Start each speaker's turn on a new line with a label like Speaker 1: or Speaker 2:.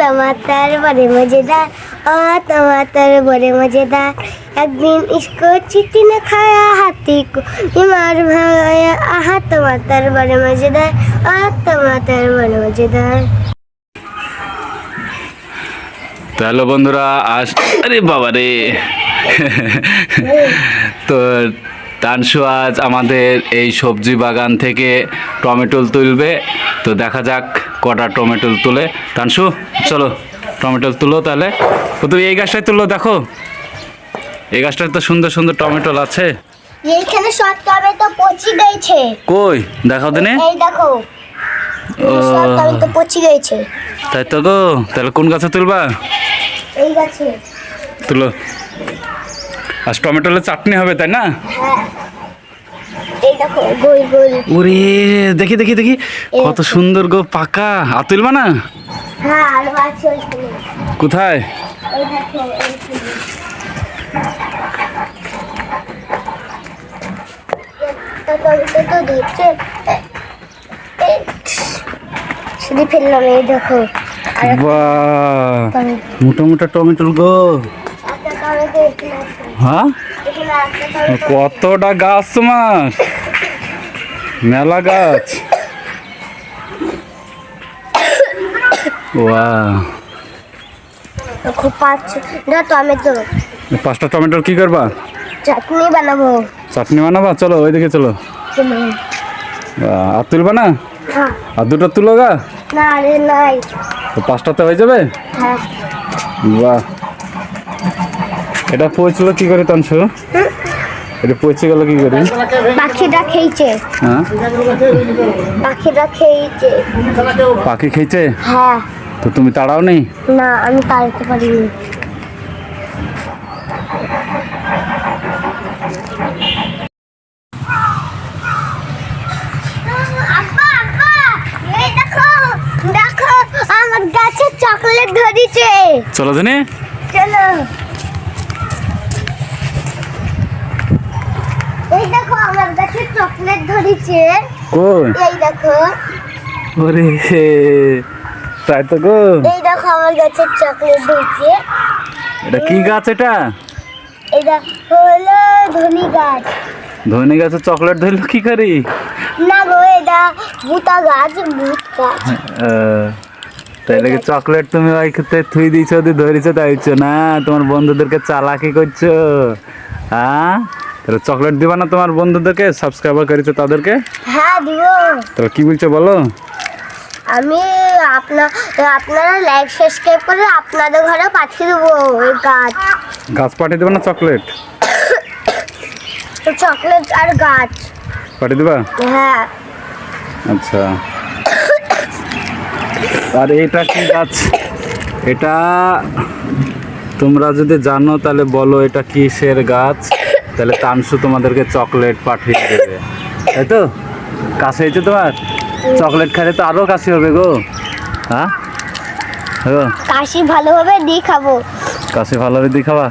Speaker 1: टमाटर बड़े मजेदार और टमाटर बड़े मजेदार। एक दिन इसको चींटी ने खाया, हाथी को बीमार भगाया। आहा टमाटर बड़े मजेदार और टमाटर बड़े मजेदार।
Speaker 2: তো হ্যালো বন্ধুরা, আরে বাবা রে তো তানসু আজ আমাদের এই সবজি বাগান থেকে টমেটো তুলবে। তো দেখা যাক কটা টমেটো তুলে। তানসু চলো টমেটো তুলো তাহলে। ও তুমি এই গাছটাই তুললো, দেখো এই গাছটায় তো সুন্দর সুন্দর টমেটো আছে।
Speaker 1: এইখানে সব টমেটো পচে গেছে।
Speaker 2: কই দেখাও দিনে।
Speaker 1: এই দেখো সব টমেটো পচে গেছে।
Speaker 2: তাই তো গো, তাহলে কোন গাছে তুলবা?
Speaker 1: এই গাছে
Speaker 2: তুলো। আজ টমেটোর চাটনি হবে তাই না?
Speaker 1: হ্যাঁ, এই দেখো গোল গোল।
Speaker 2: ওরে দেখি দেখি দেখি কত সুন্দর গো পাকা। আর তুলবা না?
Speaker 1: হ্যাঁ আর আছে ওইখানে।
Speaker 2: কোথায়?
Speaker 1: এই দেখো এইখানে। তো দেখছে শুধু ফেললাম। এই দেখো
Speaker 2: বাহ, মোটা মোটা টমেটো গো।
Speaker 1: একটা টমেটো এখানে আছে।
Speaker 2: হ্যাঁ,
Speaker 1: এখানে একটা টমেটো।
Speaker 2: কতটা গাছ তোমার, মেলা গাছ। বাহ,
Speaker 1: খুব পাচ্ছি না টমেটো।
Speaker 2: 5টা টমেটোর কি করবা?
Speaker 1: চাটনি বানাবো।
Speaker 2: চাটনি বানাবা? চলো ওইদিকে চলো। আর তুলবা না?
Speaker 1: হ্যাঁ।
Speaker 2: আর 2টা তুলো গা।
Speaker 1: না রে নাই।
Speaker 2: তো 5টাতে হয়ে যাবে।
Speaker 1: হ্যাঁ।
Speaker 2: বাহ, এটা পচল কি করে তানসু? এটা পচে গেল কি করে?
Speaker 1: পাখিটা খেয়েছে।
Speaker 2: হ্যাঁ,
Speaker 1: পাখিটা খেয়েছে।
Speaker 2: পাখি খেয়েছে?
Speaker 1: হ্যাঁ।
Speaker 2: তো তুমি তাড়াও নেই?
Speaker 1: না আমি তাড়াতে পারিনি। দেখো আমার গাছে চকলেট ধরেছে।
Speaker 2: চলো জানি।
Speaker 1: চলো। এই দেখো আমার গাছে চকলেট ধরেছে।
Speaker 2: কই?
Speaker 1: এই দেখো।
Speaker 2: ওরে তাই তো গো।
Speaker 1: এই দেখো আমার গাছে চকলেট ধরেছে।
Speaker 2: এটা কি গাছ এটা?
Speaker 1: এটা হলো ধনী গাছ।
Speaker 2: ধনী গাছে চকলেট ধরলো কি করি?
Speaker 1: না গো এটা ভুতা গাছ, ভুত গাছ।
Speaker 2: তাইলে কি চকলেট তুমি ওই ক্ষেত্রে থুই দিয়েছো, ধরেছো তাইছো না? তোমার বন্ধুদেরকে চালাকি করছো? হ্যাঁ, তাহলে চকলেট দিবা না তোমার বন্ধুদেরকে, সাবস্ক্রাইবার করেছো তাদেরকে?
Speaker 1: হ্যাঁ দিব।
Speaker 2: তাহলে কি বলছো বলো?
Speaker 1: আমি আপনারা লাইক সাবস্ক্রাইব করে আপনাদের ঘরে পাঠিয়ে দেবো ওই গাছ।
Speaker 2: গাছ পাঠিয়ে দেবা না চকলেট?
Speaker 1: চকলেট আর গাছ
Speaker 2: পাঠিয়ে দেবা?
Speaker 1: হ্যাঁ।
Speaker 2: আচ্ছা, আর এটা কি গাছ? এটা তোমরা যদি জানো তাহলে বলো এটা কিসের গাছ, তাহলে তানসু তোমাদেরকে চকলেট পাঠিয়ে দেবে। তাই তো? কাছে হয়েছে তোমার? চকলেট খাইলে তো আরো কাশি হবে গো। হ্যাঁ,
Speaker 1: কাশি ভালোভাবে দিয়ে খাবো।
Speaker 2: কাশি ভালোভাবে দিয়ে খাবা?